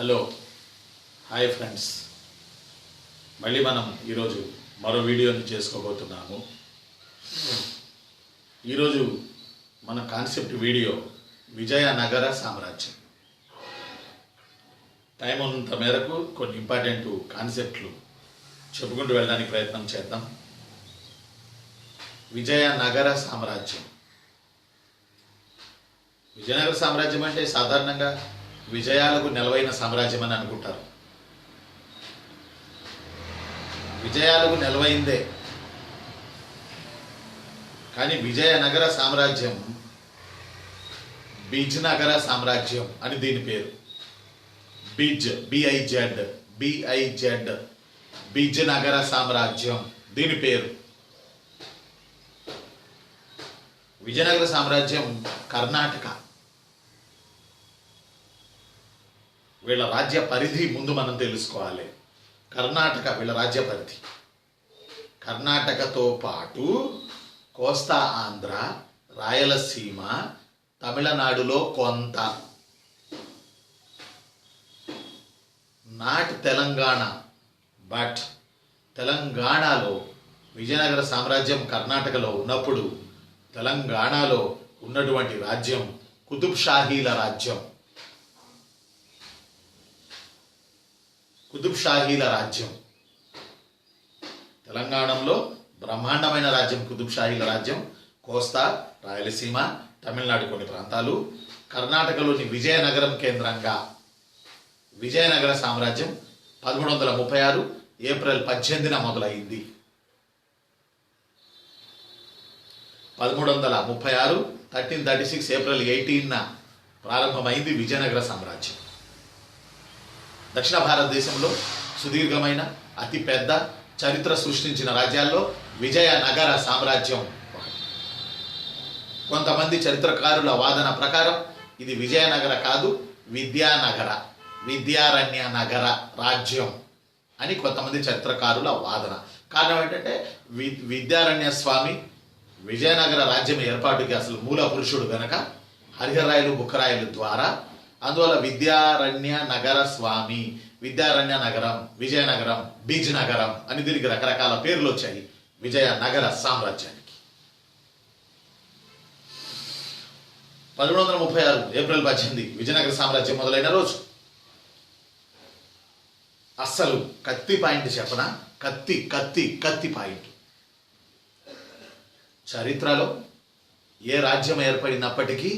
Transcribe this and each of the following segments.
Hello hi friends, మళ్ళీ మనం ఈరోజు మరో వీడియోని చేసుకోబోతున్నాము. ఈరోజు మన కాన్సెప్ట్ వీడియో విజయనగర సామ్రాజ్యం. టైం ఉన్నంత మేరకు కొన్ని ఇంపార్టెంట్ కాన్సెప్ట్లు చెప్పుకుంటూ వెళ్ళడానికి ప్రయత్నం చేద్దాం. విజయనగర సామ్రాజ్యం. విజయనగర సామ్రాజ్యం అంటే సాధారణంగా విజయాలకు నెలవైన సామ్రాజ్యం అని అనుకుంటారు. విజయాలకు నెలవైందే, కానీ విజయనగర సామ్రాజ్యం బిజ్నగర సామ్రాజ్యం అని దీని పేరు. బిఐజెడ్ బిజ్నగర సామ్రాజ్యం దీని పేరు. విజయనగర సామ్రాజ్యం కర్ణాటక. వీళ్ళ రాజ్య పరిధి ముందు మనం తెలుసుకోవాలి. కర్ణాటక వీళ్ళ రాజ్య పరిధి. కర్ణాటకతో పాటు కోస్తా ఆంధ్ర, రాయలసీమ, తమిళనాడులో కొంత, నాట్ తెలంగాణ, బట్ తెలంగాణలో విజయనగర సామ్రాజ్యం కర్ణాటకలో ఉన్నప్పుడు తెలంగాణలో ఉన్నటువంటి రాజ్యం కుతుబ్ షాహీల రాజ్యం. కుతుబ్ షాహీల రాజ్యం తెలంగాణలో బ్రహ్మాండమైన రాజ్యం కుతుబ్ షాహీల రాజ్యం. కోస్తా, రాయలసీమ, తమిళనాడు కొన్ని ప్రాంతాలు, కర్ణాటకలోని విజయనగరం కేంద్రంగా విజయనగర సామ్రాజ్యం 1336 ఏప్రిల్ 18న మొదలైంది. 1336 1336 ఏప్రిల్ 18న ప్రారంభమైంది విజయనగర సామ్రాజ్యం. దక్షిణ భారతదేశంలో సుదీర్ఘమైన అతిపెద్ద చరిత్ర సృష్టించిన రాజ్యాల్లో విజయనగర సామ్రాజ్యం ఒకటి. కొంతమంది చరిత్రకారుల వాదన ప్రకారం ఇది విజయనగర కాదు, విద్యారణ్య నగర రాజ్యం అని కొంతమంది చరిత్రకారుల వాదన. కారణం ఏంటంటే విద్యారణ్య స్వామి విజయనగర రాజ్యం ఏర్పాటుకి అసలు మూల పురుషుడు గనక హరిహరాయలు బుక్కరాయలు ద్వారా, అందువల్ల విద్యారణ్య నగర స్వామి, విద్యారణ్య నగరం, విజయనగరం, బీజ్ నగరం అని దీనికి రకరకాల పేర్లు వచ్చాయి విజయనగర సామ్రాజ్యానికి. 1336 ఏప్రిల్ 18 విజయనగర సామ్రాజ్యం మొదలైన రోజు. అస్సలు కత్తి పాయింట్ చెప్పనా? కత్తి పాయింట్. చరిత్రలో ఏ రాజ్యం ఏర్పడినప్పటికీ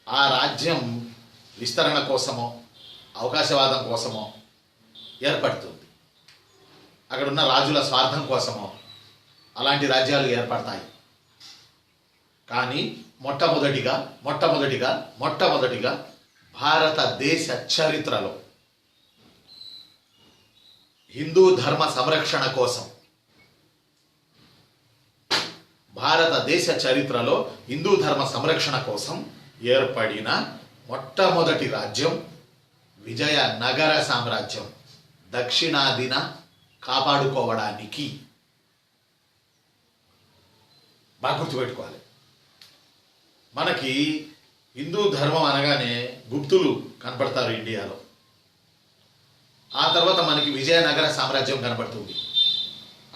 ఆ రాజ్యం విస్తరణ కోసమో అవకాశవాదం కోసమో ఏర్పడుతుంది. అక్కడున్న రాజుల స్వార్థం కోసమో అలాంటి రాజ్యాలు ఏర్పడతాయి. కానీ మొట్టమొదటిగా భారతదేశ చరిత్రలో హిందూ ధర్మ సంరక్షణ కోసం, భారతదేశ చరిత్రలో హిందూ ధర్మ సంరక్షణ కోసం ఏర్పడిన మొట్టమొదటి రాజ్యం విజయనగర సామ్రాజ్యం. దక్షిణాదిన కాపాడుకోవడానికి బాగా గుర్తుపెట్టుకోవాలి. మనకి హిందూ ధర్మం అనగానే గుప్తులు కనపడతారు ఇండియాలో. ఆ తర్వాత మనకి విజయనగర సామ్రాజ్యం కనపడుతుంది.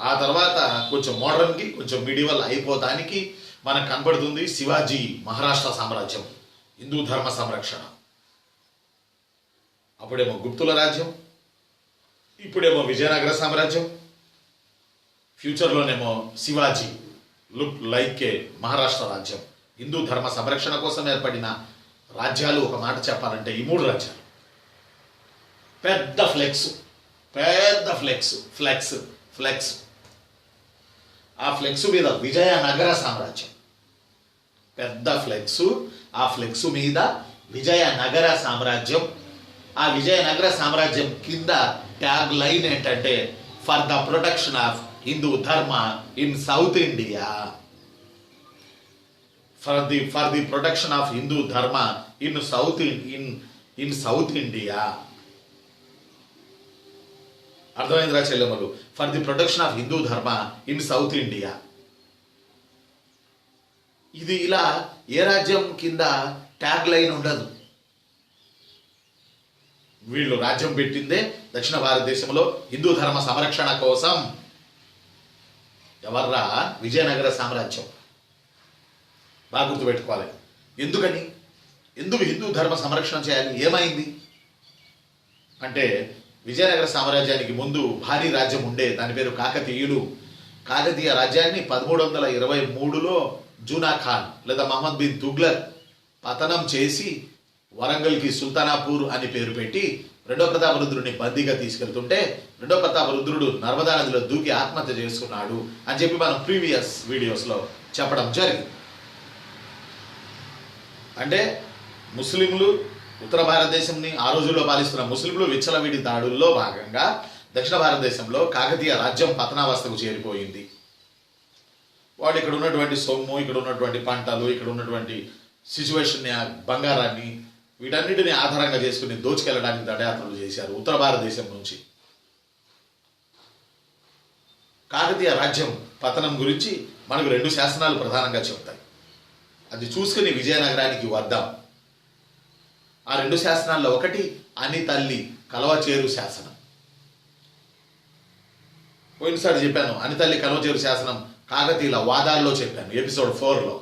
ఆ తర్వాత కొంచెం మోడర్న్కి కొంచెం మిడివల్ అయిపోతానికి మనకు కనపడుతుంది శివాజీ మహారాష్ట్ర సామ్రాజ్యం, హిందూ ధర్మ సంరక్షణ. అప్పుడేమో గుప్తుల రాజ్యం, ఇప్పుడేమో విజయనగర సామ్రాజ్యం, ఫ్యూచర్లోనేమో Shivaji look like a Maharashtra రాజ్యం. హిందూ ధర్మ సంరక్షణ కోసం ఏర్పడిన రాజ్యాలు ఒక మాట చెప్పాలంటే ఈ 3 రాజ్యాలు. పెద్ద ఫ్లెక్స్. ఆ ఫ్లెక్స్ మీద విజయనగర సామ్రాజ్యం. పెద్ద ఫ్లెక్స్. ఆ ఫ్లెక్స్ మీద విజయనగర సామ్రాజ్యం. ఆ విజయనగర సామ్రాజ్యం కింద ట్యాగ్ లైన్ ఏంటంటే for the protection of Hindu dharma in South India. For the protection of Hindu dharma in South India. అర్థమైందిరా చెల్లెమ్మలు? For the protection of Hindu dharma in South India. ఇది ఇలా ఏ రాజ్యం కింద ట్యాగ్ లైన్ ఉండదు. వీళ్ళు రాజ్యం పెట్టిందే దక్షిణ భారతదేశంలో హిందూ ధర్మ సంరక్షణ కోసం. ఎవర్రా? విజయనగర సామ్రాజ్యం. బాగా గుర్తుపెట్టుకోవాలి. ఎందుకని? ఎందుకు హిందూ ధర్మ సంరక్షణ చేయాలి? ఏమైంది అంటే, విజయనగర సామ్రాజ్యానికి ముందు భారీ రాజ్యం ఉండే, దాని పేరు కాకతీయులు. కాకతీయ రాజ్యాన్ని 1323లో జూనా ఖాన్ లేదా మహమ్మద్ బిన్ తుగ్లక్ పతనం చేసి వరంగల్కి సుల్తానాపూర్ అని పేరు పెట్టి రెండో ప్రతాపరుద్రుడిని బందీగా తీసుకెళ్తుంటే రెండో ప్రతాపరుద్రుడు నర్మదా నదిలో దూకి ఆత్మహత్య చేసుకున్నాడు అని చెప్పి మనం ప్రీవియస్ వీడియోస్లో చెప్పడం జరిగింది. అంటే ముస్లింలు, ఉత్తర భారతదేశంని ఆ రోజుల్లో పాలిస్తున్న ముస్లింలు విచ్చలవిడి దాడుల్లో భాగంగా దక్షిణ భారతదేశంలో కాకతీయ రాజ్యం పతనావస్థకు చేరిపోయింది. వాళ్ళు ఇక్కడ ఉన్నటువంటి సొమ్ము, ఇక్కడ ఉన్నటువంటి పంటలు, ఇక్కడ ఉన్నటువంటి సిచ్యువేషన్ని, బంగారాన్ని, వీటన్నిటిని ఆధారంగా చేసుకుని దోచుకెళ్ళడానికి దండయాత్రలు చేశారు ఉత్తర భారతదేశం నుంచి. కాకతీయ రాజ్యం పతనం గురించి మనకు 2 శాసనాలు ప్రధానంగా చెప్తాయి. అది చూసుకుని విజయనగరానికి వద్దాం. ఆ 2 శాసనాల్లో ఒకటి అనితల్లి కలవచేరు శాసనం. పోయినసారి చెప్పాను, అనితల్లి కలవచేరు శాసనం కాకతీయుల వాదాల్లో చెప్పాను, ఎపిసోడ్ 4లో.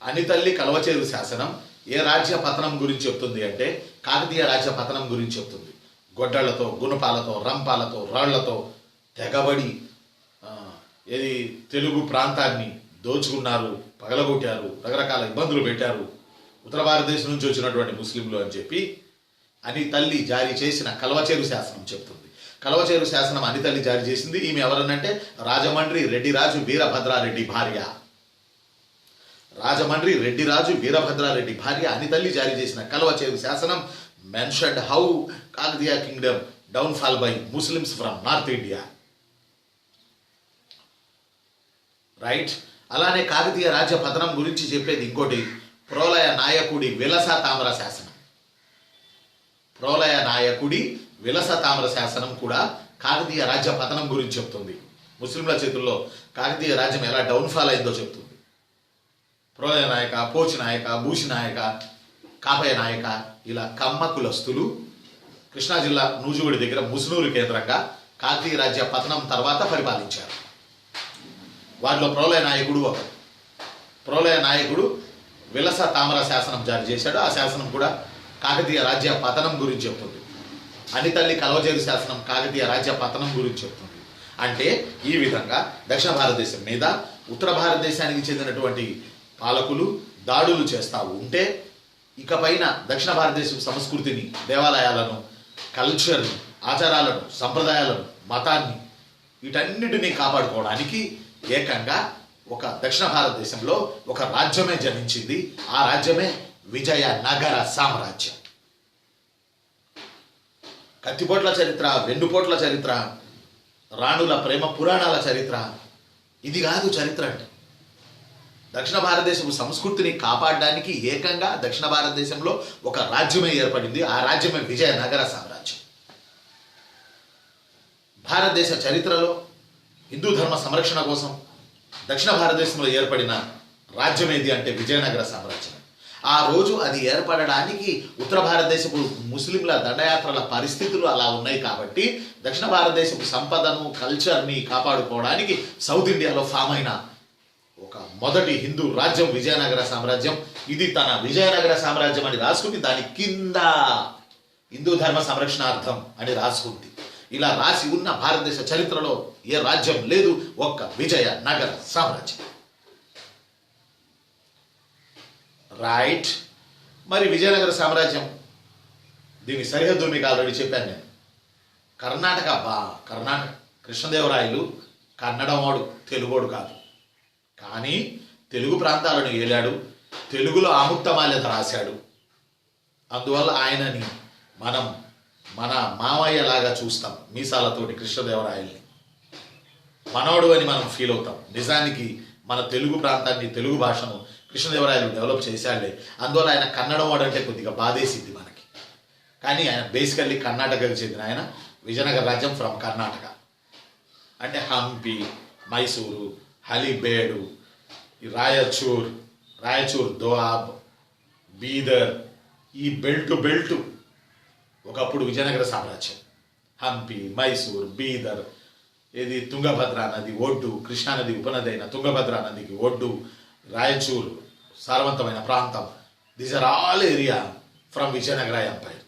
అనితల్లి కలవచేరు శాసనం ఏ రాజ్య పతనం గురించి చెప్తుంది అంటే కాకతీయ రాజ్య పతనం గురించి చెప్తుంది. గొడ్డళ్లతో, గుణపాలతో, రంపాలతో, రాళ్లతో తెగబడి ఏది తెలుగు ప్రాంతాన్ని దోచుకున్నారు, పగలగొట్టారు, రకరకాల ఇబ్బందులు పెట్టారు ఉత్తర భారతదేశం నుంచి వచ్చినటువంటి ముస్లింలు అని చెప్పి అనితల్లి జారీ చేసిన కలవచేరు శాసనం చెప్తుంది. కలవచేరు శాసనం అనితల్లి జారీ చేసింది. ఈమె ఎవరనంటే రాజమండ్రి రెడ్డిరాజు వీరభద్రారెడ్డి భార్య. రాజమండ్రి రెడ్డిరాజు వీరభద్రారెడ్డి భార్య అనితల్లి జారీ చేసిన కలవచేరు శాసనం mentioned how Kakatiya Kingdom downfall by Muslims from north India. Right. అలానే కాకతీయ రాజ్య పతనం గురించి చెప్పేది ఇంకోటి, ప్రోలయ నాయకుడి విలస తామ్ర శాసనం. ప్రోలయ నాయకుడి విలస తామ్ర శాసనం కూడా కాకతీయ రాజ్య పతనం గురించి చెప్తుంది. ముస్లింల చేతుల్లో కాకతీయ రాజ్యం ఎలా డౌన్ఫాల్ అయిందో చెప్తుంది. ప్రోలయ నాయక, పోచి నాయక, భూషి నాయక, కాపయ నాయక ఇలా కమ్మ కులస్తులు కృష్ణా జిల్లా నూజివీడు దగ్గర ముసునూరు కేంద్రంగా కాకతీయ రాజ్య పతనం తర్వాత పరిపాలించారు. వారిలో ప్రోలయ నాయకుడు ఒకరు. ప్రోలయ నాయకుడు విలస తామ్ర శాసనం జారీ చేశాడు. ఆ శాసనం కూడా కాకతీయ రాజ్య పతనం గురించి చెప్తుంది. అనితల్లి కలవచేరు శాసనం కాకతీయ రాజ్య పతనం గురించి చెప్తుంది. అంటే ఈ విధంగా దక్షిణ భారతదేశం మీద ఉత్తర భారతదేశానికి చెందినటువంటి పాలకులు దాడులు చేస్తూ ఉంటే ఇకపైన దక్షిణ భారతదేశం సంస్కృతిని, దేవాలయాలను, కల్చర్ని, ఆచారాలను, సంప్రదాయాలను, మతాన్ని వీటన్నిటినీ కాపాడుకోవడానికి ఏకంగా ఒక దక్షిణ భారతదేశంలో ఒక రాజ్యమే జనించింది. ఆ రాజ్యమే విజయనగర సామ్రాజ్యం. కత్తిపోట్ల చరిత్ర, వెన్నుపోట్ల చరిత్ర, రాణుల ప్రేమ పురాణాల చరిత్ర ఇది కాదు చరిత్ర అంటే. దక్షిణ భారతదేశపు సంస్కృతిని కాపాడడానికి ఏకంగా దక్షిణ భారతదేశంలో ఒక రాజ్యమే ఏర్పడింది. ఆ రాజ్యమే విజయనగర సామ్రాజ్యం. భారతదేశ చరిత్రలో హిందూ ధర్మ సంరక్షణ కోసం దక్షిణ భారతదేశంలో ఏర్పడిన రాజ్యం ఏది అంటే విజయనగర సామ్రాజ్యం. ఆ రోజు అది ఏర్పడడానికి ఉత్తర భారతదేశపు ముస్లింల దండయాత్రల పరిస్థితులు అలా ఉన్నాయి కాబట్టి దక్షిణ భారతదేశపు సంపదను, కల్చర్ని కాపాడుకోవడానికి సౌత్ ఇండియాలో ఫామ్ అయిన ఒక మొదటి హిందూ రాజ్యం విజయనగర సామ్రాజ్యం. ఇది తన విజయనగర సామ్రాజ్యం అని రాసుకుంది, దాని కింద హిందూ ధర్మ సంరక్షణార్థం అని రాసుకుంది. ఇలా రాసి ఉన్న భారతదేశ చరిత్రలో ఏ రాజ్యం లేదు, ఒక్క విజయనగర సామ్రాజ్యం. రైట్. మరి విజయనగర సామ్రాజ్యం దీని సరిహద్దు మీకు ఆల్రెడీ చెప్పాను నేను. కర్ణాటక కృష్ణదేవరాయలు కన్నడవాడు, తెలుగోడు కాదు. కానీ తెలుగు ప్రాంతాలను ఏలాడు, తెలుగులో ఆముక్తమాల్యత రాశాడు. అందువల్ల ఆయనని మనం మన మామయ్యలాగా చూస్తాం. మీసాలతోటి కృష్ణదేవరాయల్ని మనవడు అని మనం ఫీల్ అవుతాం. నిజానికి మన తెలుగు ప్రాంతాన్ని, తెలుగు భాషను కృష్ణదేవరాయలు డెవలప్ చేశాడులే. అందువల్ల ఆయన కన్నడం వాడు అంటే కొద్దిగా బాధేసింది మనకి. కానీ ఆయన బేసికల్లీ కర్ణాటకకు చెందిన ఆయన. విజయనగర రాజ్యం ఫ్రమ్ కర్ణాటక. అంటే హంపి, మైసూరు, హలిబేడు, రాయచూర్ దోఆబ్, బీదర్, ఈ బెల్ట్ ఒకప్పుడు విజయనగర సామ్రాజ్యం. హంపి, మైసూర్, బీదర్, ఇది తుంగభద్ర నది ఒడ్డు, కృష్ణానది ఉపనది అయిన తుంగభద్ర నదికి ఒడ్డు, రాయచూరు సారవంతమైన ప్రాంతం. These are all area from Vijayanagara empire.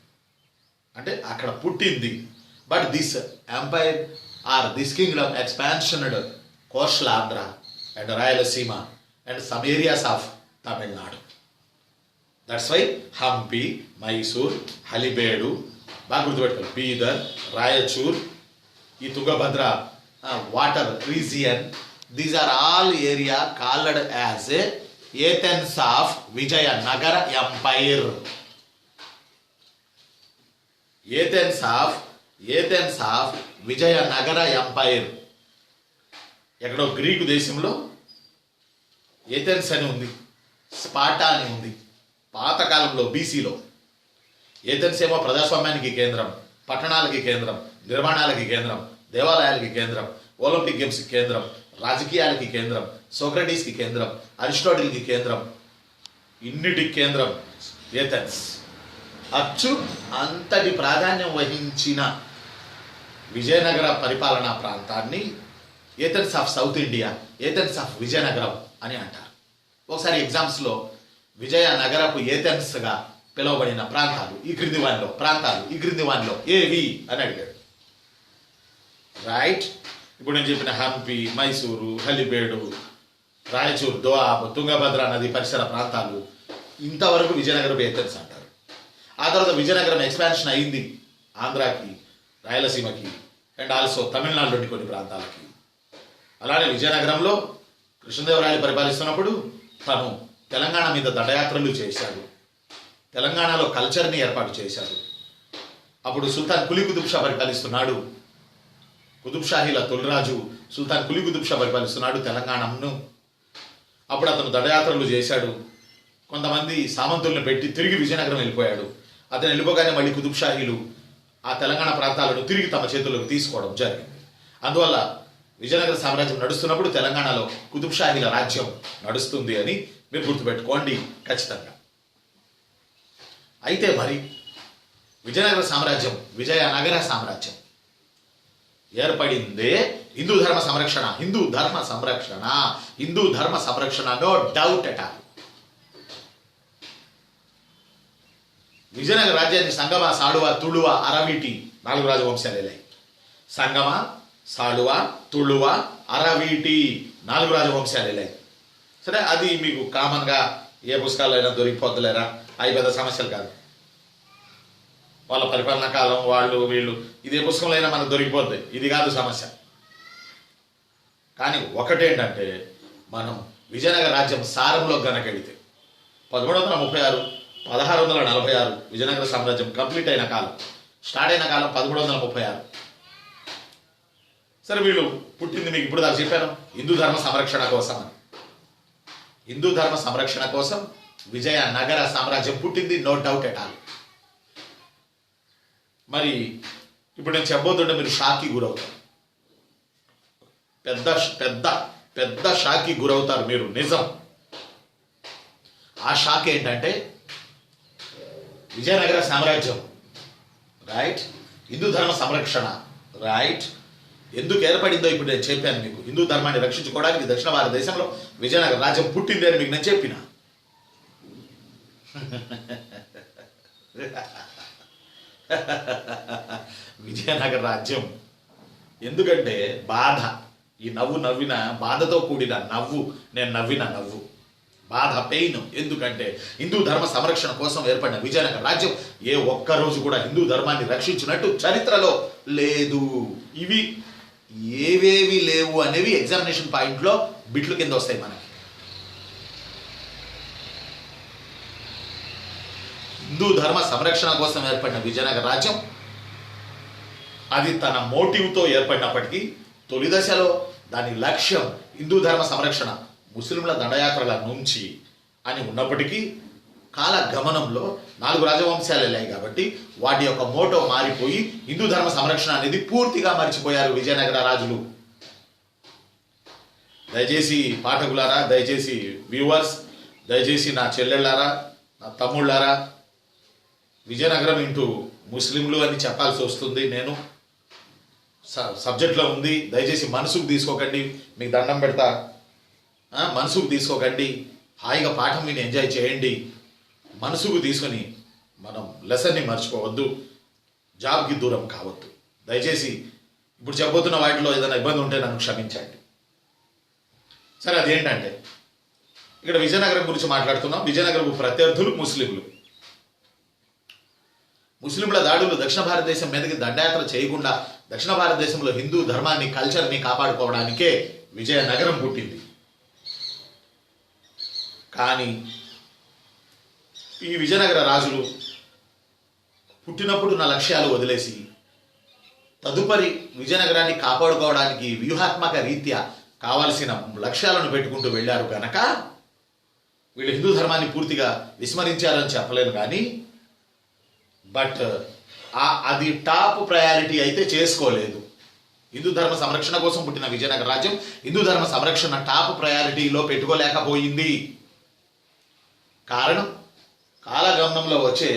అంటే అక్కడ పుట్టింది. But this empire or this kingdom expansioned coastal Andhra and Rayalaseema and some areas of Tamil Nadu. That's why Hampi, Mysore, Halebidu, బాగా గుర్తుపెట్టుకోవాలి, బీదర్, రాయచూర్, ఈ Tungabhadra water region, these are all area called as Athens of Vijayanagara empire. Athens of Vijayanagara empire. ఎక్కడో Greek దేశంలో Athens అని ఉంది, Sparta అని ఉంది. పాతకాలంలో బీసీలో ఏథెన్స్ ఏమో ప్రజాస్వామ్యానికి కేంద్రం, పట్టణాలకి కేంద్రం, నిర్మాణాలకి కేంద్రం, దేవాలయాలకి కేంద్రం, ఒలింపిక్ గేమ్స్కి కేంద్రం, రాజకీయాలకి కేంద్రం, సోక్రటీస్కి కేంద్రం, అరిస్టాటిల్కి కేంద్రం, ఇన్నిటికి కేంద్రం ఏథెన్స్. అచ్చు అంతటి ప్రాధాన్యం వహించిన విజయనగర పరిపాలనా ప్రాంతాన్ని Athens of south India, Athens of Vizianagaram అని అంటారు. ఒకసారి ఎగ్జామ్స్లో విజయనగరపు ఏథెన్స్గా పిలువబడిన ప్రాంతాలు ఈ క్రింది వానిలో ఏవి అని అడిగాడు. రైట్. ఇప్పుడు నేను చెప్పిన హంపి, మైసూరు, హలిబేడు, రాయచూరు, దోఆబ్, తుంగభద్ర నది పరిసర ప్రాంతాలు ఇంతవరకు విజయనగరపు ఏథెన్స్ అంటారు. ఆ తర్వాత విజయనగరం ఎక్స్పాన్షన్ అయింది ఆంధ్రాకి, రాయలసీమకి అండ్ ఆల్సో తమిళనాడులోని కొన్ని ప్రాంతాలకి. అలానే విజయనగరంలో కృష్ణదేవరాయలు పరిపాలిస్తున్నప్పుడు తను తెలంగాణ మీద దండయాత్రలు చేశాడు, తెలంగాణలో కల్చర్ని ఏర్పాటు చేశాడు. అప్పుడు సుల్తాన్ కులీ కుతుబ్ షా పరిపాలిస్తున్నాడు, కుతుబ్ షాహీల తొలిరాజు సుల్తాన్ కులీ కుతుబ్ షా పరిపాలిస్తున్నాడు తెలంగాణను. అప్పుడు అతను దండయాత్రలు చేశాడు, కొంతమంది సామంతులను పెట్టి తిరిగి విజయనగరం వెళ్ళిపోయాడు. అతను వెళ్ళిపోగానే మళ్ళీ కుతుబ్ షాహీలు ఆ తెలంగాణ ప్రాంతాలను తిరిగి తమ చేతుల్లోకి తీసుకోవడం జరిగింది. అందువల్ల విజయనగర సామ్రాజ్యం నడుస్తున్నప్పుడు తెలంగాణలో కుతుబ్ షాహీల రాజ్యం నడుస్తుంది అని మీరు గుర్తుపెట్టుకోండి ఖచ్చితంగా. అయితే మరి విజయనగర సామ్రాజ్యం, విజయనగర సామ్రాజ్యం ఏర్పడిందే హిందూ ధర్మ సంరక్షణ, no doubt at all. Vijayanagara రాజ్యాన్ని సంగమ, సాళువ, తుళువ, అరవీటి 4 రాజవంశాలు వెళ్ళాయి. సంగమ, సాళువ, తుళువ, అరవీటి 4 రాజవంశాలు వెళ్ళాయి. సరే, అది మీకు కామన్గా ఏ పుస్తకాలు అయినా దొరికిపోతలేరా, అవి పెద్ద సమస్యలు కాదు. వాళ్ళ పరిపాలనా కాలం, వాళ్ళు వీళ్ళు, ఇదే పుస్తకంలో అయినా మనకు దొరికిపోద్ది, ఇది కాదు సమస్య. కానీ ఒకటేంటంటే మనం విజయనగర రాజ్యం సారంలో గనకెళితే 1336, 1646 విజయనగర సామ్రాజ్యం కంప్లీట్ అయిన కాలం, స్టార్ట్ అయిన కాలం 1336. సరే, వీళ్ళు పుట్టింది మీకు ఇప్పుడు దాకా చెప్పాను హిందూ ధర్మ సంరక్షణ కోసం అని. హిందూ ధర్మ సంరక్షణ కోసం విజయనగర సామ్రాజ్యం పుట్టింది, నో డౌట్ ఎట్ ఆల్. మరి ఇప్పుడు నేను చెప్పబోతుంటే మీరు షాక్కి గురవుతారు, పెద్ద పెద్ద పెద్ద షాక్కి గురవుతారు మీరు, నిజం. ఆ షాక్ ఏంటంటే విజయనగర సామ్రాజ్యం రైట్, హిందూ ధర్మ సంరక్షణ రైట్, ఎందుకు ఏర్పడిందో ఇప్పుడు నేను చెప్పాను మీకు. హిందూ ధర్మాన్ని రక్షించుకోవడానికి దక్షిణ భారతదేశంలో విజయనగర రాజ్యం పుట్టింది అని మీకు నేను చెప్పిన. విజయనగర రాజ్యం ఎందుకంటే బాధ, ఈ నవ్విన బాధతో కూడిన నవ్వు, నేను నవ్విన నవ్వు, బాధ, పెయిన్. ఎందుకంటే హిందూ ధర్మ సంరక్షణ కోసం ఏర్పడిన విజయనగర రాజ్యం ఏ ఒక్కరోజు కూడా హిందూ ధర్మాన్ని రక్షించినట్టు చరిత్రలో లేదు. ఇవి ఏవేవి లేవు అనేవి ఎగ్జామినేషన్ పాయింట్లో బిట్లు కింద వస్తాయి మనకి. హిందూ ధర్మ సంరక్షణ కోసం ఏర్పడిన విజయనగర రాజ్యం అది తన మోటివ్తో ఏర్పడినప్పటికీ తొలి దశలో దాని లక్ష్యం హిందూ ధర్మ సంరక్షణ, ముస్లింల దండయాత్రల నుంచి అని ఉన్నప్పటికీ కాల గమనంలో 4 రాజవంశాలు వెళ్ళాయి కాబట్టి వాటి యొక్క మోటో మారిపోయి హిందూ ధర్మ సంరక్షణ అనేది పూర్తిగా మర్చిపోయారు విజయనగర రాజులు. దయచేసి పాఠకులారా, దయచేసి వ్యూవర్స్, దయచేసి నా చెల్లెళ్ళారా, నా తమ్ముళ్ళారా, విజయనగరం ఇంటూ ముస్లింలు అని చెప్పాల్సి వస్తుంది. నేను సబ్జెక్ట్లో ఉంది, దయచేసి మనసుకు తీసుకోకండి, మీకు దండం పెడతా. మనసుకు తీసుకోకండి, హాయిగా పాఠం విని ఎంజాయ్ చేయండి. మనసుకు తీసుకొని మనం లెసన్ని మర్చిపోవద్దు, జాబ్కి దూరం కావద్దు. దయచేసి ఇప్పుడు చెప్పబోతున్న వాటిలో ఏదైనా ఇబ్బంది ఉంటే నన్ను క్షమించండి. సరే, అదేంటంటే ఇక్కడ విజయనగరం గురించి మాట్లాడుతున్నాం. విజయనగరం ప్రత్యర్థులు ముస్లింలు. ముస్లింల దాడులు దక్షిణ భారతదేశం మీదకి దండయాత్ర చేయకుండా దక్షిణ భారతదేశంలో హిందూ ధర్మాన్ని, కల్చర్ని కాపాడుకోవడానికే విజయనగరం పుట్టింది. కానీ ఈ విజయనగర రాజులు పుట్టినప్పుడు నా లక్ష్యాలు వదిలేసి తదుపరి విజయనగరాన్ని కాపాడుకోవడానికి వ్యూహాత్మక రీత్యా కావలసిన లక్ష్యాలను పెట్టుకుంటూ వెళ్ళారు కనుక వీళ్ళు హిందూ ధర్మాన్ని పూర్తిగా విస్మరించారని చెప్పలేను. కానీ బట్ అది టాప్ ప్రయారిటీ అయితే చేసుకోలేదు. హిందూ ధర్మ సంరక్షణ కోసం పుట్టిన విజయనగర రాజ్యం హిందూ ధర్మ సంరక్షణ టాప్ ప్రయారిటీలో పెట్టుకోలేకపోయింది. కారణం కాలగమనంలో వచ్చే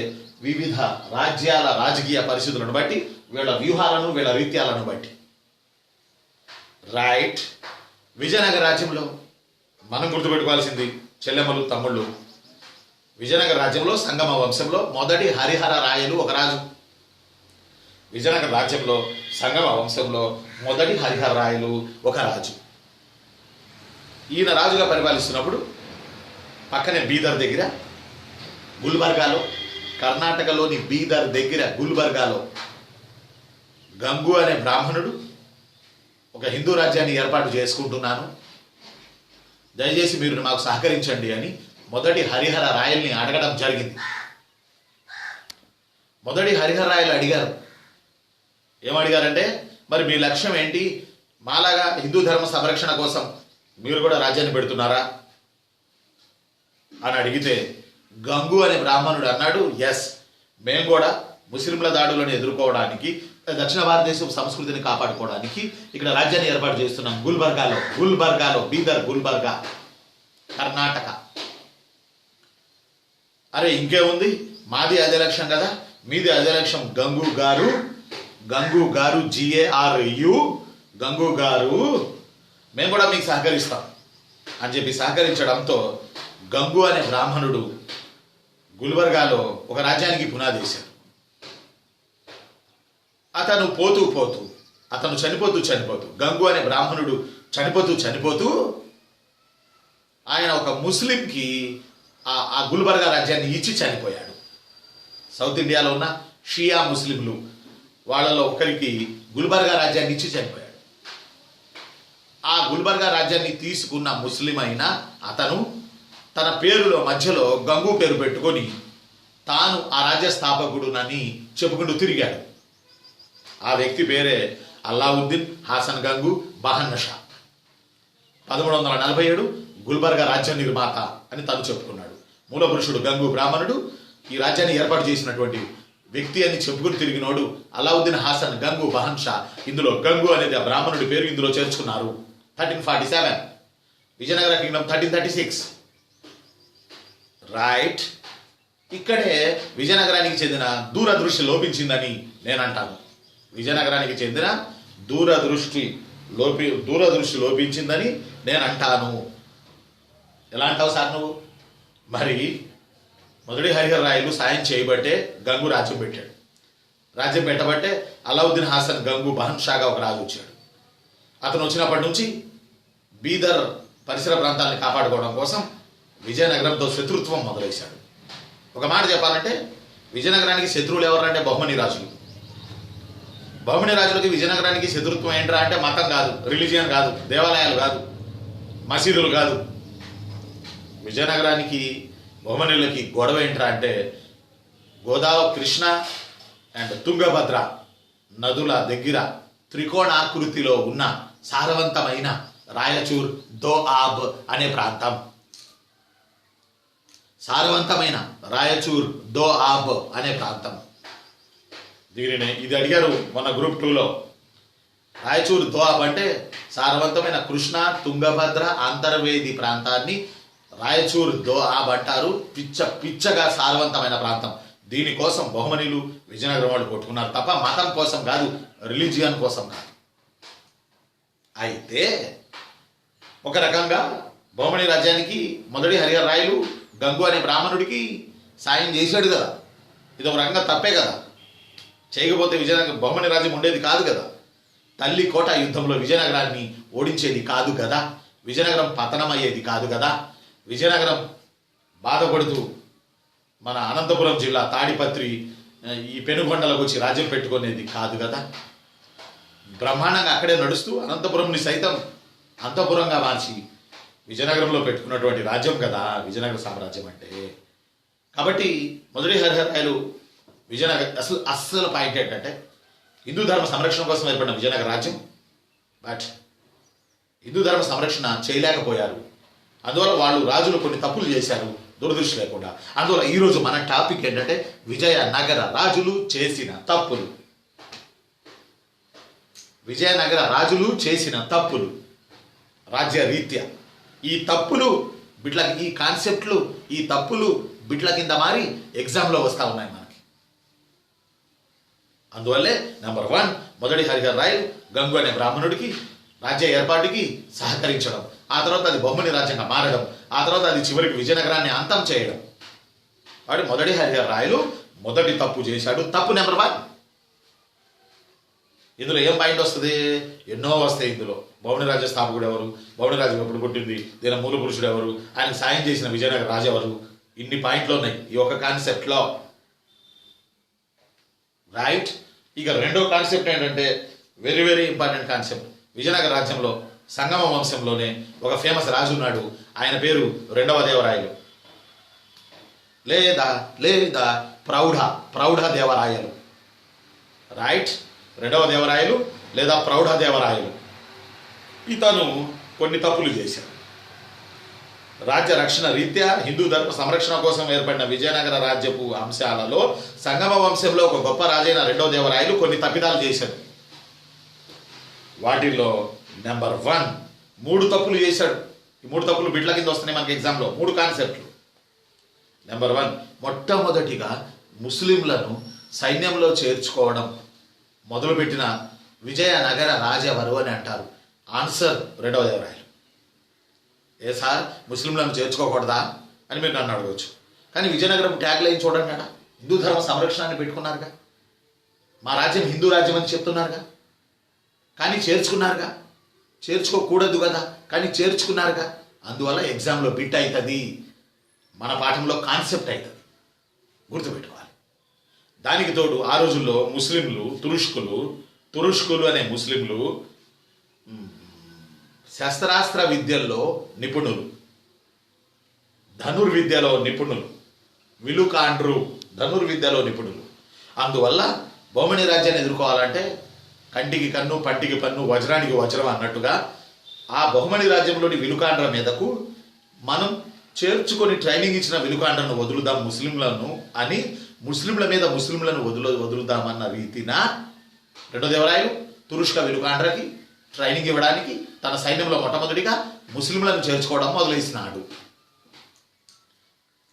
వివిధ రాజ్యాల రాజకీయ పరిస్థితులను బట్టి, వీళ్ళ వ్యూహాలను, వీళ్ళ రీత్యాలను బట్టి. రైట్. విజయనగర రాజ్యంలో మనం గుర్తుపెట్టుకోవాల్సింది చెల్లెమ్మలు, తమ్ముళ్ళు. విజయనగర రాజ్యంలో సంగమ వంశంలో మొదటి హరిహర రాయలు ఒక రాజు. విజయనగర రాజ్యంలో సంగమ వంశంలో మొదటి హరిహర రాయలు ఒక రాజు. ఈయన రాజుగా పరిపాలిస్తున్నప్పుడు పక్కనే బీదర్ దగ్గర గుల్బర్గాలో, కర్ణాటకలోని బీదర్ దగ్గర గుల్బర్గాలో గంగు అనే బ్రాహ్మణుడు ఒక హిందూ రాజ్యాన్ని ఏర్పాటు చేసుకుంటున్నాను, దయచేసి మీరు మాకు సహకరించండి అని మొదటి హరిహర రాయల్ని అడగడం జరిగింది. మొదటి హరిహర రాయలు అడిగారు. ఏమడిగారంటే, మరి మీ లక్ష్యం ఏంటి? మాలాగా హిందూ ధర్మ సంరక్షణ కోసం మీరు కూడా రాజ్యాన్ని పెడుతున్నారా అని అడిగితే గంగు అనే బ్రాహ్మణుడు అన్నాడు, ఎస్, మేము కూడా ముస్లింల దాడులను ఎదుర్కోవడానికి, దక్షిణ భారతదేశం సంస్కృతిని కాపాడుకోవడానికి ఇక్కడ రాజ్యాన్ని ఏర్పాటు చేస్తున్నాం. గుల్బర్గాలో బీదర్, గుల్బర్గా, కర్ణాటక. అరే ఇంకేముంది, మాది అదే లక్ష్యం కదా, మీది అదే లక్ష్యం. గంగు గారు GARU, గంగు గారు, మేము కూడా మీకు సహకరిస్తాం అని చెప్పి సహకరించడంతో గంగు అనే బ్రాహ్మణుడు గుల్బర్గాలో ఒక రాజ్యానికి పునాది వేశాడు. అతను చనిపోతూ గంగు అనే బ్రాహ్మణుడు చనిపోతూ ఆయన ఒక ముస్లింకి ఆ గుల్బర్గా రాజ్యాన్ని ఇచ్చి చనిపోయాడు. సౌత్ ఇండియాలో ఉన్న షియా ముస్లింలు వాళ్ళలో ఒకరికి గుల్బర్గా రాజ్యాన్ని ఇచ్చి చనిపోయాడు. ఆ గుల్బర్గా రాజ్యాన్ని తీసుకున్న ముస్లిం అయిన అతను తన పేరులో మధ్యలో గంగు పేరు పెట్టుకొని తాను ఆ రాజ్య స్థాపకుడునని చెప్పుకుంటూ తిరిగాడు. ఆ వ్యక్తి పేరే అల్లావుద్దీన్ హాసన్ గంగు బహన్ షా. 1347 గుల్బర్గా రాజ్య నిర్మాత అని తను చెప్పుకున్నాడు. మూల పురుషుడు గంగు బ్రాహ్మణుడు, ఈ రాజ్యాన్ని ఏర్పాటు చేసినటువంటి వ్యక్తి అని చెప్పుకుని తిరిగినోడు అల్లావుద్దీన్ హాసన్ గంగు బహన్ షా. ఇందులో గంగు అనేది ఆ బ్రాహ్మణుడి పేరు ఇందులో చేర్చుకున్నారు. 1347, విజయనగర కింగ్డమ్ 1336. రైట్. ఇక్కడే విజయనగరానికి చెందిన దూరదృష్టి లోపించిందని నేను అంటాను. విజయనగరానికి చెందిన దూరదృష్టి లోపించిందని నేను అంటాను. ఎలా అంటావు సార్ నువ్వు? మరి మొదటి హరిహర రాయలు సాయం చేయబట్టే గంగు రాజ్యం పెట్టాడు. రాజ్యం పెట్టబట్టే అల్లావుద్దీన్ హాసన్ గంగు బహన్ షాగా ఒక రాజు వచ్చాడు. అతను వచ్చినప్పటి నుంచి బీదర్ పరిసర ప్రాంతాలను కాపాడుకోవడం కోసం విజయనగరంతో శత్రుత్వం మొదలైశాడు. ఒక మాట చెప్పాలంటే విజయనగరానికి శత్రువులు ఎవరంటే బహుమని రాజులు. బహుమని రాజులకి విజయనగరానికి శత్రుత్వం ఏంట్రా అంటే మతం కాదు, రిలీజియన్ కాదు, దేవాలయాలు కాదు, మసీదులు కాదు. విజయనగరానికి బహుమనులకి గొడవ ఏంట్రా అంటే గోదావరి, కృష్ణ అండ్ తుంగభద్ర నదుల దగ్గర త్రికోణాకృతిలో ఉన్న సారవంతమైన రాయచూర్ దోఆబ్ అనే ప్రాంతం. సారవంతమైన రాయచూర్ దోఆబ్ అనే ప్రాంతం. దీనిని ఇది అడిగారు మన గ్రూప్ 2లో. రాయచూర్ దోఆబ్ అంటే సారవంతమైన కృష్ణ తుంగభద్ర అంతర్వేది ప్రాంతాన్ని రాయచూర్ దోఆబ్ అంటారు. పిచ్చగా సారవంతమైన ప్రాంతం. దీనికోసం బహుమనీలు విజయనగరం వాళ్ళు కొట్టుకున్నారు తప్ప మతం కోసం కాదు, రిలీజియన్ కోసం కాదు. అయితే ఒక రకంగా బహుమని రాజ్యానికి మొదటి హరిహర రాయలు గంగు అనే బ్రాహ్మణుడికి సాయం చేశాడు కదా, ఇది ఒక రకంగా తప్పే కదా. చేయకపోతే విజయనగరం బహుమని రాజ్యం ఉండేది కాదు కదా. తల్లి కోట యుద్ధంలో విజయనగరాన్ని ఓడించేది కాదు కదా, విజయనగరం పతనం అయ్యేది కాదు కదా, విజయనగరం బాధపడుతూ మన అనంతపురం జిల్లా తాడిపత్రి ఈ పెనుగొండలకు వచ్చి రాజ్యం పెట్టుకునేది కాదు కదా. బ్రహ్మాండంగా అక్కడే నడుస్తూ అనంతపురంని సైతం అంతపురంగా మార్చి విజయనగరంలో పెట్టుకున్నటువంటి రాజ్యం కదా విజయనగర సామ్రాజ్యం అంటే. కాబట్టి మొదటి హరిహర రాయలు విజయనగర అస్సలు పాయింట్ ఏంటంటే హిందూ ధర్మ సంరక్షణ కోసం ఏర్పడిన విజయనగర రాజ్యం, బట్ హిందూ ధర్మ సంరక్షణ చేయలేకపోయారు. అందువల్ల వాళ్ళు రాజులు కొన్ని తప్పులు చేశారు దురదృష్టి లేకుండా. అందువల్ల ఈరోజు మన టాపిక్ ఏంటంటే విజయనగర రాజులు చేసిన తప్పులు. విజయనగర రాజులు చేసిన తప్పులు రాజ్య రీత్యా. ఈ తప్పులు బిట్ల, ఈ కాన్సెప్ట్లు, ఈ తప్పులు బిట్ల కింద మారి ఎగ్జామ్లో వస్తూ ఉన్నాయి మనకి. అందువల్లే నెంబర్ 1 మొదటి హరిహర రాయలు గంగు అనే బ్రాహ్మణుడికి రాజ్య ఏర్పాటుకి సహకరించడం, ఆ తర్వాత అది బహుమని రాజ్యంగా మారడం, ఆ తర్వాత అది చివరికి విజయనగరాన్ని అంతం చేయడం. వాడు మొదటి హరిహర రాయలు మొదటి తప్పు చేశాడు. తప్పు నెంబర్ 1. ఇందులో ఏం పాయింట్ వస్తుంది? ఎన్నో వస్తాయి ఇందులో. బహుమని రాజ్య స్థాపకుడు ఎవరు, బహుమని రాజ్యం ఎప్పుడు పుట్టింది, దీని మూల పురుషుడు ఎవరు, ఆయనకు సాయం చేసిన విజయనగర రాజు ఎవరు, ఇన్ని పాయింట్లు ఉన్నాయి ఈ ఒక కాన్సెప్ట్లో, రైట్. ఇక రెండో కాన్సెప్ట్ ఏంటంటే very very important concept. Vijayanagara రాజ్యంలో సంగమ వంశంలోనే ఒక ఫేమస్ రాజు ఉన్నాడు, ఆయన పేరు రెండవ దేవరాయలు లేదా లేదా ప్రౌఢ దేవరాయలు, రైట్. రెండవ దేవరాయలు లేదా ప్రౌఢ దేవరాయలు. ఇతను కొన్ని తప్పులు చేశాడు. రాజ్య రక్షణ రీత్యా హిందూ ధర్మ సంరక్షణ కోసం ఏర్పడిన విజయనగర రాజ్యపు అంశాలలో సంగమ వంశంలో ఒక గొప్ప రాజైన రెండవ దేవరాయలు కొన్ని తప్పిదాలు చేశాడు. వాటిల్లో నెంబర్ 1 3 తప్పులు చేశాడు. ఈ 3 తప్పులు బిడ్ల కింద వస్తున్నాయి మనకి ఎగ్జామ్లో. 3 కాన్సెప్ట్లు. నెంబర్ 1, మొట్టమొదటిగా ముస్లింలను సైన్యంలో చేర్చుకోవడం మొదలుపెట్టిన విజయనగర రాజెవరు అని అంటారు. ఆన్సర్ రెండవ దేవరాయలు. ఏ సార్ ముస్లింలను చేర్చుకోకూడదా అని మీరు నన్ను అడగవచ్చు. కానీ విజయనగరం ట్యాగ్ లైన్ చూడండి అట, హిందూ ధర్మ సంరక్షణని పెట్టుకున్నారుగా, మా రాజ్యం హిందూ రాజ్యం అని చెప్తున్నారుగా, కానీ చేర్చుకున్నారుగా. చేర్చుకోకూడదు కదా, కానీ చేర్చుకున్నారుగా. అందువల్ల ఎగ్జామ్లో బిట్ అవుతుంది, మన పాఠంలో కాన్సెప్ట్ అవుతుంది, గుర్తుపెట్టుకోవాలి. దానికి తోడు ఆ రోజుల్లో ముస్లింలు తురుష్కులు అనే ముస్లింలు శస్త్రాస్త్ర విద్యల్లో నిపుణులు, ధనుర్విద్యలో నిపుణులు, విలుకాండ్రు ధనుర్విద్యలో నిపుణులు. అందువల్ల బహుమని రాజ్యాన్ని ఎదుర్కోవాలంటే కంటికి కన్ను, పంటికి పన్ను, వజ్రానికి వజ్రం అన్నట్టుగా ఆ బహుమని రాజ్యంలోని విలుకాండ్ర మీదకు మనం చేర్చుకొని ట్రైనింగ్ ఇచ్చిన విలుకాండ్రను వదులుదాం ముస్లింలను అని, ముస్లింల మీద ముస్లింలను వదులుదామన్న రీతిన రెండో దేవరాయలు తురుష్క విలుకాండ్రకి ట్రైనింగ్ ఇవ్వడానికి తన సైన్యంలో మొట్టమొదటిగా ముస్లింలను చేర్చుకోవడం మొదలేసినాడు.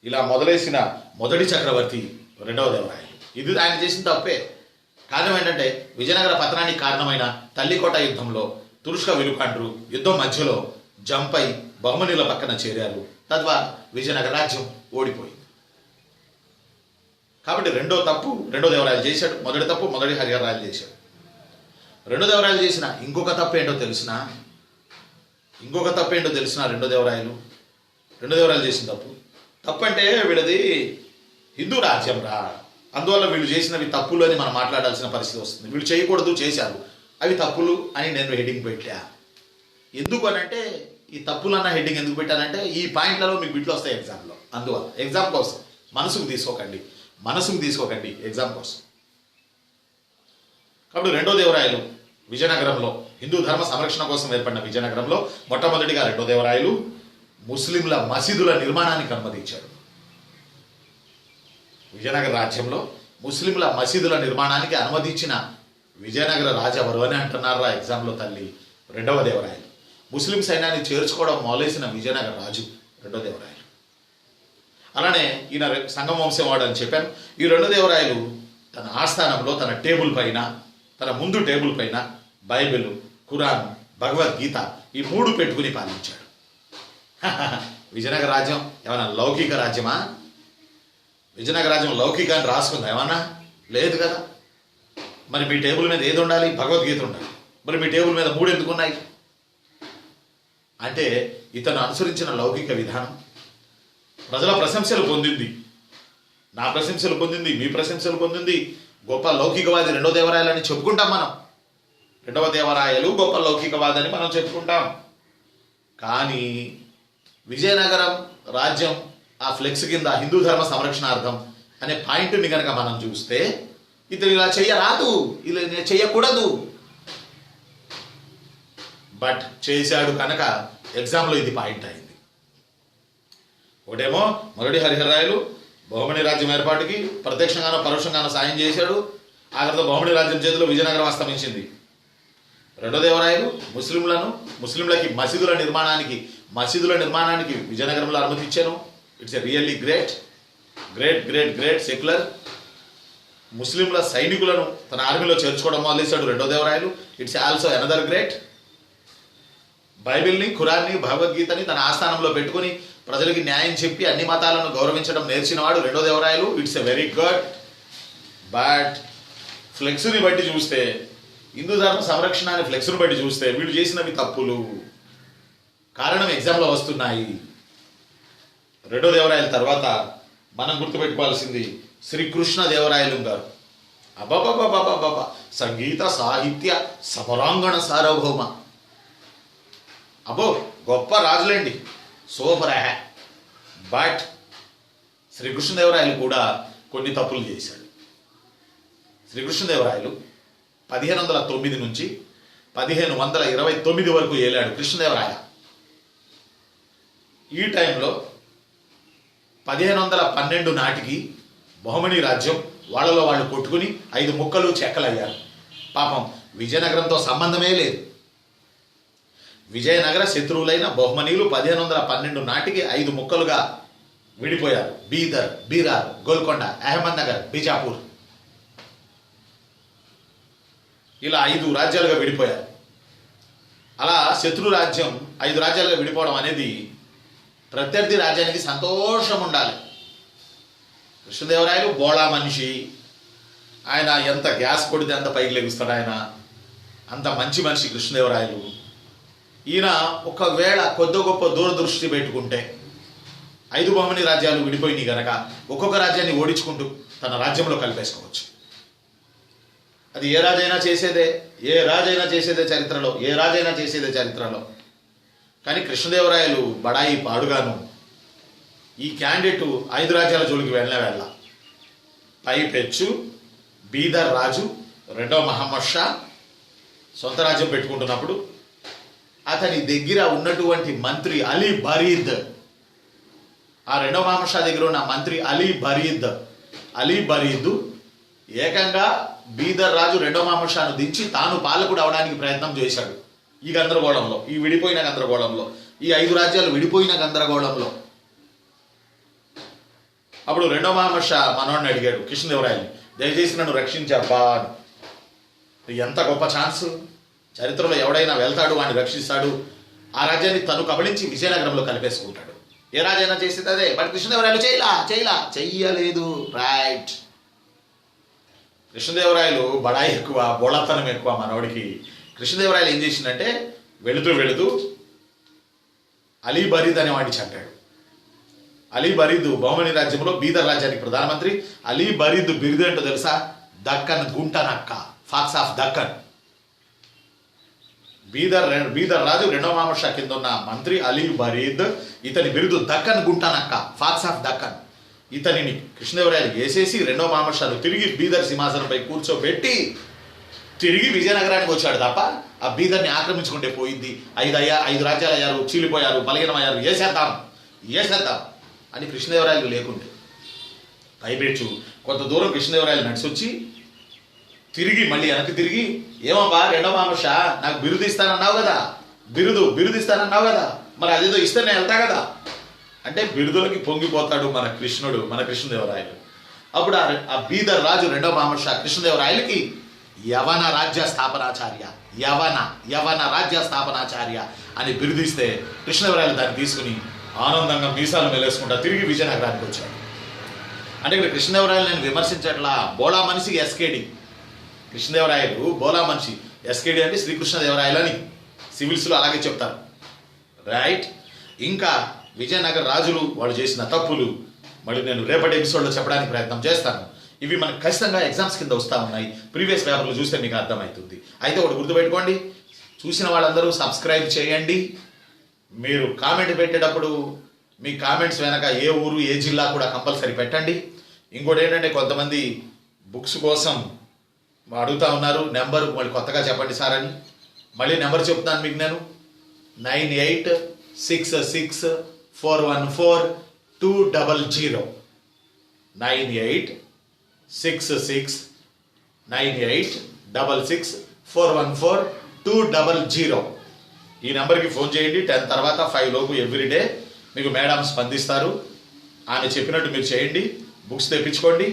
ఇలా మొదలేసిన మొదటి చక్రవర్తి రెండవ దేవరాయలు. ఇది ఆయన చేసిన తప్పే. కారణం ఏంటంటే విజయనగర పతనానికి కారణమైన తల్లికోట యుద్ధంలో తురుష్క విలుకాండ్రు యుద్ధం మధ్యలో జంపై బహుమనీల పక్కన చేరారు. తద్వారా విజయనగర రాజ్యం ఓడిపోయింది. కాబట్టి రెండో తప్పు రెండో దేవరాయలు చేశాడు, మొదటి తప్పు మొదటి హరిహర రాయలు చేశాడు. రెండో దేవరాయలు చేసిన ఇంకొక తప్పు ఏంటో తెలిసిన రెండో దేవరాయలు చేసిన తప్పు అంటే వీళ్ళది హిందూ రాజ్యం రా, అందువల్ల వీళ్ళు చేసినవి తప్పులు అని మనం మాట్లాడాల్సిన పరిస్థితి వస్తుంది. వీళ్ళు చేయకూడదు, చేశారు, అవి తప్పులు అని నేను హెడ్డింగ్ పెట్టా. ఎందుకు అని అంటే ఈ తప్పులు అన్న హెడ్డింగ్ ఎందుకు పెట్టానంటే ఈ పాయింట్లలో మీకు బిట్లు వస్తాయి ఎగ్జామ్లో. అందువల్ల ఎగ్జామ్ కోసం మనసుకు తీసుకోకండి ఎగ్జామ్ కోసం. కాబట్టి రెండో దేవరాయలు విజయనగరంలో హిందూ ధర్మ సంరక్షణ కోసం ఏర్పడిన విజయనగరంలో మొట్టమొదటిగా రెండో దేవరాయలు ముస్లింల మసీదుల నిర్మాణానికి అనుమతించాడు. విజయనగర రాజ్యంలో ముస్లింల మసీదుల నిర్మాణానికి అనుమతించిన విజయనగర రాజు ఎవరు అని అంటున్నారా ఎగ్జామ్లో తల్లి? రెండవ దేవరాయలు. ముస్లిం సైన్యాన్ని చేర్చుకోవడం మొదలేసిన విజయనగర రాజు రెండో దేవరాయలు. అలానే ఈయన సంగమ వంశం వాడు అని చెప్పాను. ఈ రెండు దేవరాయలు తన ఆస్థానంలో తన టేబుల్ పైన, తన ముందు టేబుల్ పైన బైబిల్, ఖురాన్, భగవద్గీత ఈ మూడు పెట్టుకుని పాలించాడు. విజయనగర రాజ్యం ఏమన్నా లౌకిక రాజ్యమా? విజయనగర రాజ్యం లౌకిక అని రాసుకుందా ఏమన్నా? లేదు కదా. మరి మీ టేబుల్ మీద ఏది ఉండాలి? భగవద్గీత ఉండాలి. మరి మీ టేబుల్ మీద మూడు ఎందుకు ఉన్నాయి అంటే ఇతను అనుసరించిన లౌకిక విధానం ప్రజల ప్రశంసలు పొందింది. నా ప్రశంసలు పొందింది, మీ ప్రశంసలు పొందింది. గొప్ప లౌకికవాది రెండో దేవరాయలని చెప్పుకుంటాం మనం. రెండవ దేవరాయలు గొప్ప లౌకికవాది అని మనం చెప్పుకుంటాం. కానీ విజయనగరం రాజ్యం ఆ ఫ్లెక్స్ కింద హిందూ ధర్మ సంరక్షణార్థం అనే పాయింట్ని కనుక మనం చూస్తే ఇతను ఇలా చెయ్యరాదు, ఇలా చెయ్యకూడదు, బట్ చేశాడు కనుక ఎగ్జామ్లో ఇది పాయింట్ అయింది. ఒకటేమో మొదటి హరిహరరాయలు బహుమణి రాజ్యం ఏర్పాటుకి ప్రత్యక్షంగానో పరోక్షంగానో సాయం చేశాడు. ఆ తర్వాత బహుమణి రాజ్యం చేతిలో విజయనగరం అస్తమించింది. రెండో దేవరాయలు ముస్లింలకి మసీదుల నిర్మాణానికి విజయనగరంలో అనుమతి ఇచ్చాను. It's a really great great great great secular. ముస్లింల సైనికులను తన ఆర్మీలో చేర్చుకోవడం మొదలుచేశాడు రెండో దేవరాయలు. It's also another great. బైబిల్ని, ఖురాన్ని, భగవద్గీతని తన ఆస్థానంలో పెట్టుకుని ప్రజలకి న్యాయం చెప్పి అన్ని మతాలను గౌరవించడం నేర్చినవాడు రెండో దేవరాయలు. It's a very good. But ఫ్లెక్స్ని బట్టి చూస్తే, హిందూ ధర్మ సంరక్షణ అనే ఫ్లెక్స్ని బట్టి చూస్తే వీళ్ళు చేసినవి తప్పులు. కారణం ఎగ్జామ్లో వస్తున్నాయి. రెండో దేవరాయల తర్వాత మనం గుర్తుపెట్టుకోవాల్సింది శ్రీకృష్ణ దేవరాయలు గారు. అబాబాబాబాబాబా, సంగీత సాహిత్య సమరాంగణ సార్వభౌమ. అబ్బో, గొప్ప రాజులేండి, సూపర్ హ్యా. బట్ శ్రీకృష్ణదేవరాయలు కూడా కొన్ని తప్పులు చేశాడు. శ్రీకృష్ణదేవరాయలు 1509 నుంచి 1529 వరకు ఏలాడు కృష్ణదేవరాయ. ఈ టైంలో 1512 నాటికి బహుమణి రాజ్యం వాళ్ళలో వాళ్ళు కొట్టుకుని 5 ముక్కలు చెక్కలయ్యారు. పాపం విజయనగరంతో సంబంధమే లేదు. విజయనగర శత్రువులైన బహుమనీయులు 1512 నాటికి 5 ముక్కలుగా విడిపోయారు. బీదర్, బీరార్, గోల్కొండ, అహ్మద్ నగర్, బీజాపూర్, ఇలా 5 రాజ్యాలుగా విడిపోయారు. అలా శత్రు రాజ్యం 5 రాజ్యాలుగా విడిపోవడం అనేది ప్రత్యర్థి రాజ్యానికి సంతోషం ఉండాలి. కృష్ణదేవరాయలు బోళా మనిషి. ఆయన ఎంత గ్యాస్ కొడితే అంత పైకి లెగుస్తాడు. ఆయన అంత మంచి మనిషి కృష్ణదేవరాయలు. ఈయన ఒకవేళ కొద్ది గొప్ప దూరదృష్టి పెట్టుకుంటే 5 బహుమని రాజ్యాలు విడిపోయినాయి కనుక ఒక్కొక్క రాజ్యాన్ని ఓడించుకుంటూ తన రాజ్యంలో కలిపేసుకోవచ్చు. అది ఏ రాజైనా చేసేదే చరిత్రలో. కానీ కృష్ణదేవరాయలు బడాయి పాడుగాను ఈ క్యాండిడేట్ 5 రాజ్యాల జోలికి వెళ్ళ పైపెచ్చు బీదర్ రాజు రెండవ మహమ్మద్ షా సొంత రాజ్యం పెట్టుకుంటున్నప్పుడు అతని దగ్గర ఉన్నటువంటి మంత్రి అలీ బరీద్, ఆ రెండవ మహమ్మద్ షా దగ్గర ఉన్న మంత్రి అలీ బరీద్ ఏకంగా బీదర్ రాజు రెండవ మహమ్మద్ షాను దించి తాను పాలకుడు అవడానికి ప్రయత్నం చేశాడు. ఈ గందరగోళంలో, ఈ 5 రాజ్యాలు విడిపోయిన గందరగోళంలో అప్పుడు రెండవ మహమ్మద్ షా మనోడిని అడిగాడు కృష్ణదేవరాయలు, దయచేసి నన్ను రక్షించబ్బా. ఎంత గొప్ప ఛాన్స్! చరిత్రలో ఎవడైనా వెళ్తాడు, వాడిని రక్షిస్తాడు. ఆ రాజ్యాన్ని తను కబళించి విజయనగరంలో కలిపేసుకుంటాడు. ఏ రాజైనా చేసేది అదే. బట్ కృష్ణదేవరాయలు చెయ్యలేదు. రైట్. కృష్ణదేవరాయలు బడాయి ఎక్కువ, బోళతనం ఎక్కువ మనోడికి. కృష్ణదేవరాయలు ఏం చేసిందంటే వెళుతూ అలీ బరీద్ అనే వాడిని చంపాడు. అలీ బరీద్ బహుమని రాజ్యంలో బీదర్ రాజ్యానికి ప్రధానమంత్రి. అలీ బరీద్ బిరుదు ఏంటో తెలుసా? దక్కన్ గుంట నక్క, ఫాక్స్ ఆఫ్ దక్కన్. బీదర్ రాజు రెండవ మహమ్మద్ షా కింద ఉన్న మంత్రి అలీ బరీద్. ఇతని బిరుదు దక్కన్ గుంట నక్క, ఫాక్స్ ఆఫ్ దక్కన్. ఇతనిని కృష్ణదేవరాయలు వేసేసి రెండవ మహమ్మద్ షాను తిరిగి బీదర్ సింహాసనంపై కూర్చోబెట్టి తిరిగి విజయనగరానికి వచ్చాడు తప్ప ఆ బీదర్ని ఆక్రమించుకుంటే పోయింది. 5 రాజ్యాలు అయ్యారు, చీలిపోయారు, బలహీనమయ్యారు, ఏసేద్దాం అని కృష్ణదేవరాయలు లేకుండే. పైపెచ్చు కొంత దూరం కృష్ణదేవరాయలు నడిచి వచ్చి తిరిగి మళ్ళీ వెనక్కి తిరిగి, ఏమబ్బా రెండవ మహమ్మద్ షా, నాకు బిరుదు ఇస్తానన్నావు కదా, మరి అదేదో ఇస్తే నేను వెళ్తా కదా, అంటే బిరుదులకి పొంగిపోతాడు మన కృష్ణుడు, మన కృష్ణదేవరాయలు. అప్పుడు ఆ బీదర్ రాజు రెండవ మహమ్మద్ షా కృష్ణదేవరాయలకి యవన రాజ్య స్థాపనాచార్య, యవన రాజ్య స్థాపనాచార్య అని బిరుదిస్తే కృష్ణదేవరాయలు దాన్ని తీసుకుని ఆనందంగా మీసాలు మెలేసుకుంటా తిరిగి విజయనగరానికి వచ్చాడు. అంటే ఇక్కడ కృష్ణదేవరాయలు నేను విమర్శించట్లా, బోళా మనిషి ఎస్కేడి. కృష్ణదేవరాయలు బోళా మనిషి, ఎస్కేడి అంటే శ్రీకృష్ణదేవరాయలు అని సివిల్స్లో అలాగే చెప్తారు, రైట్. ఇంకా విజయనగర రాజులు వాళ్ళు చేసిన తప్పులు మళ్ళీ నేను రేపటి ఎపిసోడ్లో చెప్పడానికి ప్రయత్నం చేస్తాను. ఇవి మనకు ఖచ్చితంగా ఎగ్జామ్స్ కింద వస్తూ ఉన్నాయి. ప్రీవియస్ పేపర్లు చూస్తే మీకు అర్థమవుతుంది. అయితే ఒకటి గుర్తుపెట్టుకోండి, చూసిన వాళ్ళందరూ సబ్స్క్రైబ్ చేయండి. మీరు కామెంట్ పెట్టేటప్పుడు మీ కామెంట్స్ వెనక ఏ ఊరు ఏ జిల్లా కూడా కంపల్సరీ పెట్టండి. ఇంకోటి ఏంటంటే కొంతమంది బుక్స్ కోసం అడుగుతూ ఉన్నారు, నెంబర్ మళ్ళీ కొత్తగా చెప్పండి సార్ అని. మళ్ళీ నెంబర్ చెప్తున్నాను మీకు నేను, 9866414200 9866986414 ఈ నెంబర్కి ఫోన్ చేయండి. 10 తర్వాత 5 లోపు ఎవ్రీడే మీకు మేడం స్పందిస్తారు. ఆమె చెప్పినట్టు మీరు చేయండి, బుక్స్ తెప్పించుకోండి.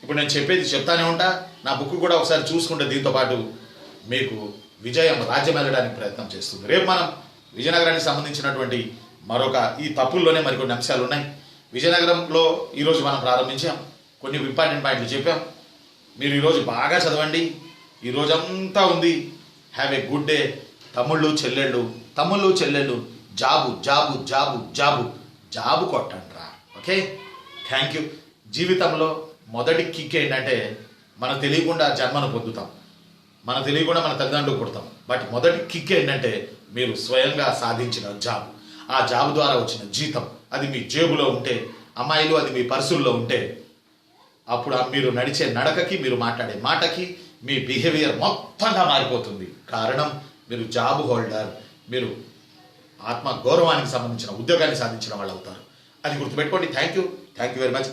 ఇప్పుడు నేను చెప్పేది చెప్తానే ఉంటా, నా బుక్ కూడా ఒకసారి చూసుకుంటే దీంతో పాటు మీకు విజయం రాజ్యం వెళ్ళడానికి ప్రయత్నం చేస్తుంది. రేపు మనం విజయనగరానికి సంబంధించినటువంటి మరొక ఈ తప్పుల్లోనే మరికొన్ని అంశాలు ఉన్నాయి. విజయనగరంలో ఈరోజు మనం ప్రారంభించాం, కొన్ని ఇంపార్టెంట్ పాయింట్లు చెప్పాం. మీరు ఈరోజు బాగా చదవండి, ఈరోజంతా ఉంది. Have a good day. తమ్ముళ్ళు చెల్లెళ్ళు job job job job job కొట్టండి రా. Okay, thank you. జీవితంలో మొదటి కిక్ ఏంటంటే మనకు తెలియకుండా జన్మను పొందుతాం, మనకు తెలియకుండా మన తల్లిదండ్రులు పుడతాం. బట్ మొదటి కిక్ ఏంటంటే మీరు స్వయంగా సాధించిన జాబ్, ఆ జాబ్ ద్వారా వచ్చిన జీతం, అది మీ జేబులో ఉంటే, అమ్మాయిలు అది మీ పర్సుల్లో ఉంటే, అప్పుడు మీరు నడిచే నడకకి, మీరు మాట్లాడే మాటకి, మీ బిహేవియర్ మొత్తంగా మారిపోతుంది. కారణం మీరు జాబ్ హోల్డర్, మీరు ఆత్మ గౌరవానికి సంబంధించిన ఉద్యోగాన్ని సాధించిన వాళ్ళు అవుతారు. అది గుర్తుపెట్టుకోండి. Thank you very much.